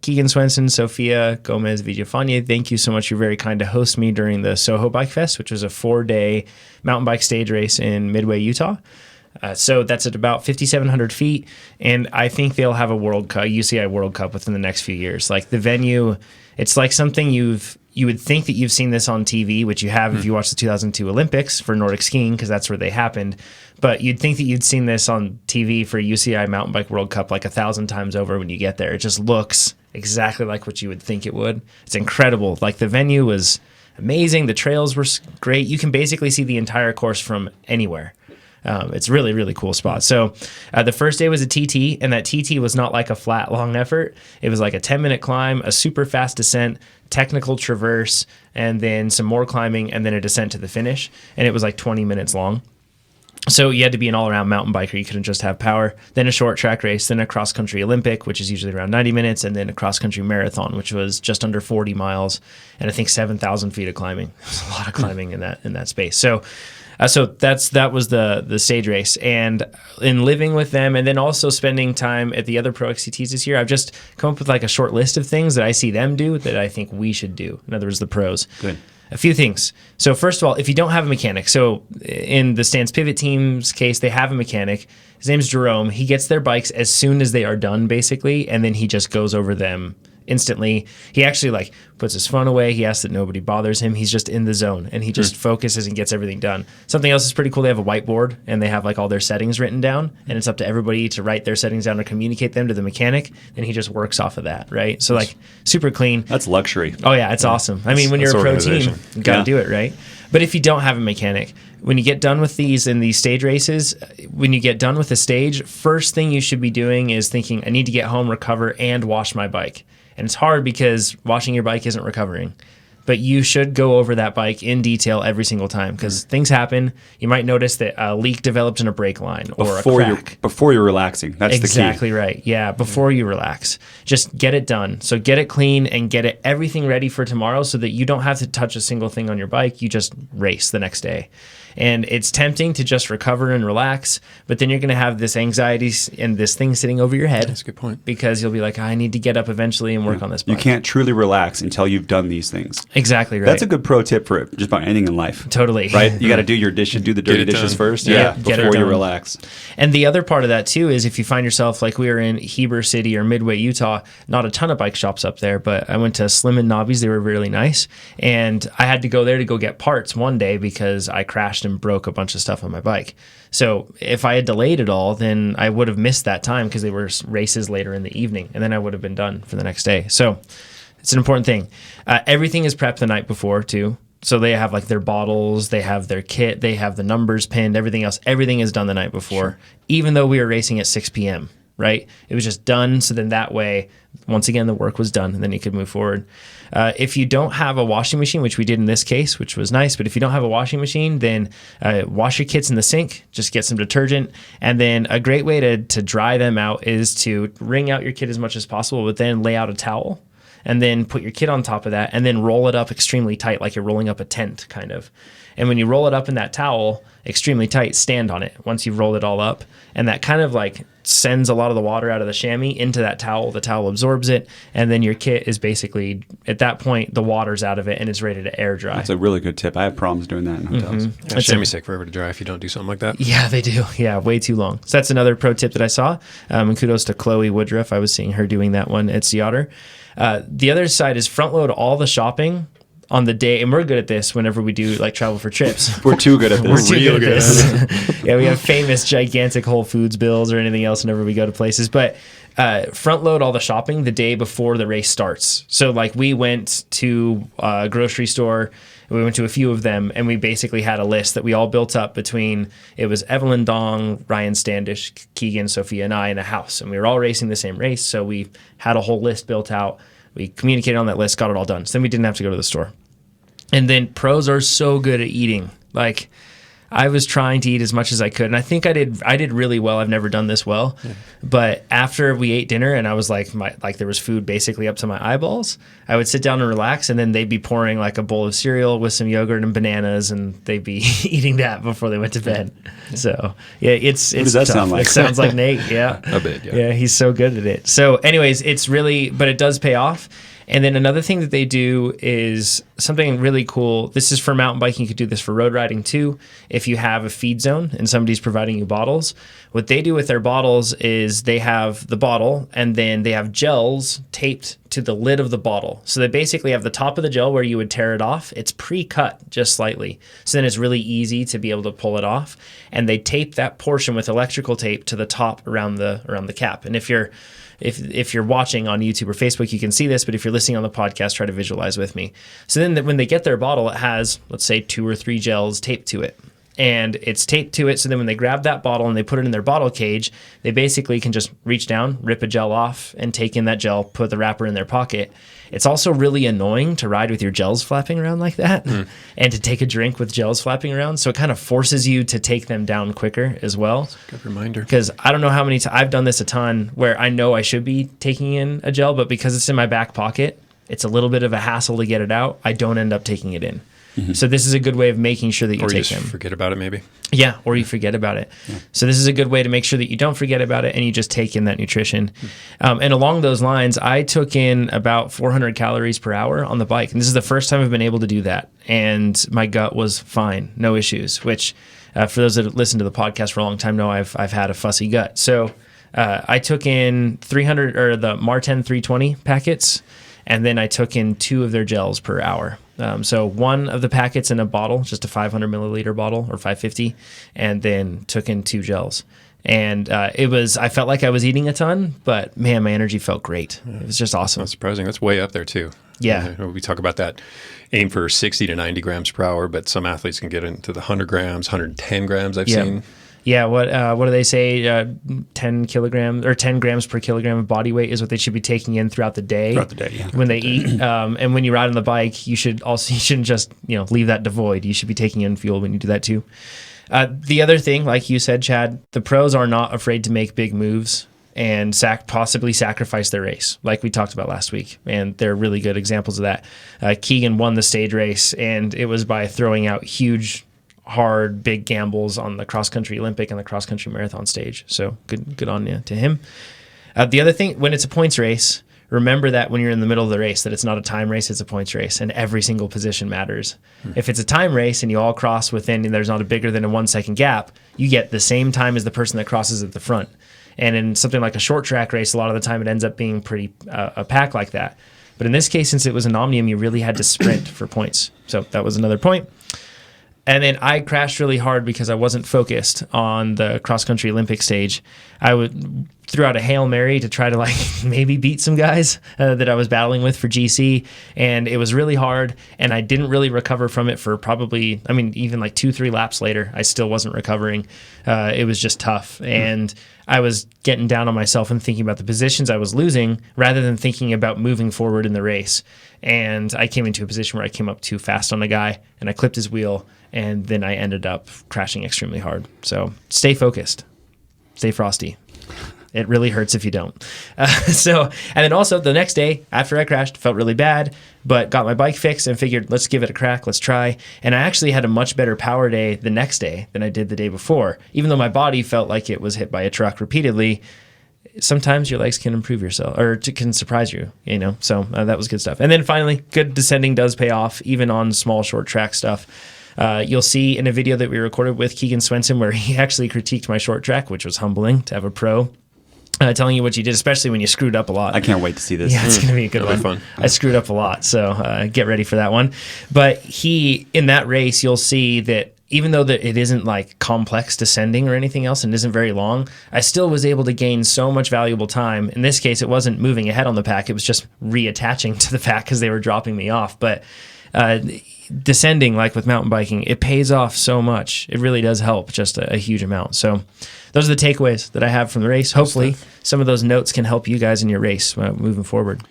Keegan Swenson, Sophia Gomez Villafania, thank you so much. You're very kind to host me during the Soho Bike Fest, which was a 4-day mountain bike stage race in Midway, Utah. So that's at about 5,700 feet, and I think they'll have a UCI World Cup within the next few years. Like the venue, it's like something you would think that you've seen this on TV, which you have if you watch the 2002 Olympics for Nordic skiing, because that's where they happened. But you'd think that you'd seen this on TV for UCI Mountain Bike World Cup like 1,000 times over when you get there. It just looks exactly like what you would think it would. It's incredible. Like the venue was amazing. The trails were great. You can basically see the entire course from anywhere. It's really, really cool spot. So the first day was a TT, and that TT was not like a flat, long effort. It was like a 10-minute climb, a super fast descent, technical traverse, and then some more climbing, and then a descent to the finish. And it was like 20 minutes long. So you had to be an all-around mountain biker. You couldn't just have power. Then a short track race, then a cross-country Olympic, which is usually around 90 minutes, and then a cross-country marathon, which was just under 40 miles, and I think 7,000 feet of climbing. There's a lot of climbing in that space. So that was the stage race. And in living with them and then also spending time at the other Pro XCTs this year, I've just come up with like a short list of things that I see them do that I think we should do. In other words, the pros. Good. A few things. So first of all, if you don't have a mechanic, so in the Stance Pivot team's case, they have a mechanic. His name's Jerome. He gets their bikes as soon as they are done, basically, and then he just goes over them instantly. He actually like puts his phone away. He asks that nobody bothers him. He's just in the zone and he just focuses and gets everything done. Something else is pretty cool. They have a whiteboard and they have like all their settings written down, and it's up to everybody to write their settings down or communicate them to the mechanic, and he just works off of that, right? So like super clean. That's luxury. Oh yeah, it's awesome. I mean, when you're a pro team, you got to do it, right? But if you don't have a mechanic, when you get done with these in these stage races, when you get done with the stage, first thing you should be doing is thinking, I need to get home, recover, and wash my bike. And it's hard because washing your bike isn't recovering. But you should go over that bike in detail every single time because things happen. You might notice that a leak developed in a brake line or a crack. Before you're relaxing. That's the key. Exactly right. Yeah, before you relax. Just get it done. So get it clean and get everything ready for tomorrow so that you don't have to touch a single thing on your bike. You just race the next day. And it's tempting to just recover and relax, but then you're going to have this anxiety and this thing sitting over your head. That's a good point. Because you'll be like, I need to get up eventually and work on this bike. You can't truly relax until you've done these things. Exactly right. That's a good pro tip for just about anything in life. Totally. Right? You got to do your dishes, do the dirty dishes first. Before you relax. And the other part of that too is if you find yourself like we were in Heber City or Midway, Utah, not a ton of bike shops up there, but I went to Slim and Nobby's. They were really nice. And I had to go there to go get parts one day because I crashed and broke a bunch of stuff on my bike. So if I had delayed it all, then I would have missed that time because they were races later in the evening, and then I would have been done for the next day. So it's an important thing. Everything is prepped the night before too. So they have like their bottles, they have their kit, they have the numbers pinned, everything else. Everything is done the night before, even though we were racing at 6 p.m., right? It was just done. So then that way, once again, the work was done and then you could move forward. If you don't have a washing machine, which we did in this case, which was nice, but if you don't have a washing machine, then wash your kits in the sink, just get some detergent. And then a great way to dry them out is to wring out your kit as much as possible, but then lay out a towel and then put your kit on top of that and then roll it up extremely tight, like you're rolling up a tent kind of. And when you roll it up in that towel extremely tight, stand on it once you've rolled it all up. And that kind of like sends a lot of the water out of the chamois into that towel. The towel absorbs it. And then your kit is basically, at that point, the water's out of it and it's ready to air dry. That's a really good tip. I have problems doing that in hotels. Yeah, chamois take forever to dry if you don't do something like that. Yeah, they do. Yeah, way too long. So that's another pro tip that I saw. And kudos to Chloe Woodruff. I was seeing her doing that one at Sea Otter. The other side is front load all the shopping on the day, and we're good at this whenever we do like travel for trips. We're too good at this. We're too good at this. Yeah, we have famous gigantic Whole Foods bills or anything else whenever we go to places. But front load all the shopping the day before the race starts. So like we went to a grocery store, we went to a few of them, and we basically had a list that we all built up between, it was Evelyn Dong, Ryan Standish, Keegan, Sophia, and I in a house. And we were all racing the same race, so we had a whole list built out. We communicated on that list, got it all done. So then we didn't have to go to the store. And then pros are so good at eating. Like, I was trying to eat as much as I could, and I think I did really well. I've never done this well, but after we ate dinner and I was like there was food basically up to my eyeballs, I would sit down and relax, and then they'd be pouring like a bowl of cereal with some yogurt and bananas, and they'd be eating that before they went to bed. So yeah, it's what does that tough. sound like? It sounds like Nate. Yeah, A bit. yeah, he's so good at it. So anyways, it's really, but it does pay off. And then another thing that they do is something really cool. This is for mountain biking. You could do this for road riding too. If you have a feed zone and somebody's providing you bottles, what they do with their bottles is they have the bottle and then they have gels taped to the lid of the bottle. So they basically have the top of the gel where you would tear it off. It's pre-cut just slightly. So then it's really easy to be able to pull it off. And they tape that portion with electrical tape to the top around the cap. And if you're watching on YouTube or Facebook, you can see this, but if you're listening on the podcast, try to visualize with me. So then when they get their bottle, it has, let's say, 2 or 3 gels taped to it. And it's taped to it, so then when they grab that bottle and they put it in their bottle cage, they basically can just reach down, rip a gel off, and take in that gel, put the wrapper in their pocket. It's also really annoying to ride with your gels flapping around like that and to take a drink with gels flapping around. So it kind of forces you to take them down quicker as well. That's a good reminder. Because I don't know how many times I've done this a ton where I know I should be taking in a gel, but because it's in my back pocket, it's a little bit of a hassle to get it out. I don't end up taking it in. So this is a good way of making sure that you take them. Or you just forget about it maybe. Yeah, or you forget about it. Yeah. So this is a good way to make sure that you don't forget about it and you just take in that nutrition. And along those lines, I took in about 400 calories per hour on the bike. And this is the first time I've been able to do that. And my gut was fine, no issues, which for those that have listened to the podcast for a long time know I've had a fussy gut. So I took in 300 or the Marten 320 packets, and then I took in 2 of their gels per hour. So 1 of the packets in a bottle, just a 500 milliliter bottle or 550, and then took in 2 gels. And I felt like I was eating a ton, but man, my energy felt great. It was just awesome. That's surprising. That's way up there too. Yeah. We talk about that aim for 60 to 90 grams per hour, but some athletes can get into the 100 grams, 110 grams I've seen. Yeah, what do they say? 10 kilograms or 10 grams per kilogram of body weight is what they should be taking in throughout the day. When they eat, and when you ride on the bike, you shouldn't just leave that devoid. You should be taking in fuel when you do that too. The other thing, like you said, Chad, the pros are not afraid to make big moves and possibly sacrifice their race, like we talked about last week. And they're really good examples of that. Keegan won the stage race, and it was by throwing out huge, hard, big gambles on the cross-country Olympic and the cross-country marathon stage. So good on you to him. The other thing, when it's a points race, remember that when you're in the middle of the race, that it's not a time race, it's a points race, and every single position matters. If it's a time race and you all cross within, and there's not a bigger than a 1 second gap, you get the same time as the person that crosses at the front. And in something like a short track race, a lot of the time it ends up being pretty a pack like that. But in this case, since it was an Omnium, you really had to sprint for points. So that was another point. And then I crashed really hard because I wasn't focused on the cross-country Olympic stage. I threw out a Hail Mary to try to maybe beat some guys that I was battling with for GC, and it was really hard, and I didn't really recover from it for probably, even 2-3 laps later, I still wasn't recovering. It was just tough, and I was getting down on myself and thinking about the positions I was losing rather than thinking about moving forward in the race. And I came into a position where I came up too fast on a guy, and I clipped his wheel, and then I ended up crashing extremely hard. So stay focused. Stay frosty. It really hurts if you don't. And then also the next day after I crashed, felt really bad, but got my bike fixed and figured, let's give it a crack, let's try. And I actually had a much better power day the next day than I did the day before. Even though my body felt like it was hit by a truck repeatedly, sometimes your legs can improve yourself or can surprise you, so that was good stuff. And then finally, good descending does pay off, even on small short track stuff. You'll see in a video that we recorded with Keegan Swenson where he actually critiqued my short track, which was humbling to have a pro telling you what you did, especially when you screwed up a lot. I can't wait to see this. Yeah, it's going to be a good one. Fun. I screwed up a lot, so get ready for that one. But in that race, you'll see that even though that it isn't complex descending or anything else and isn't very long, I still was able to gain so much valuable time. In this case, it wasn't moving ahead on the pack. It was just reattaching to the pack because they were dropping me off. But descending, like with mountain biking, it pays off so much. It really does help just a huge amount. So those are the takeaways that I have from the race. Hopefully some of those notes can help you guys in your race moving forward.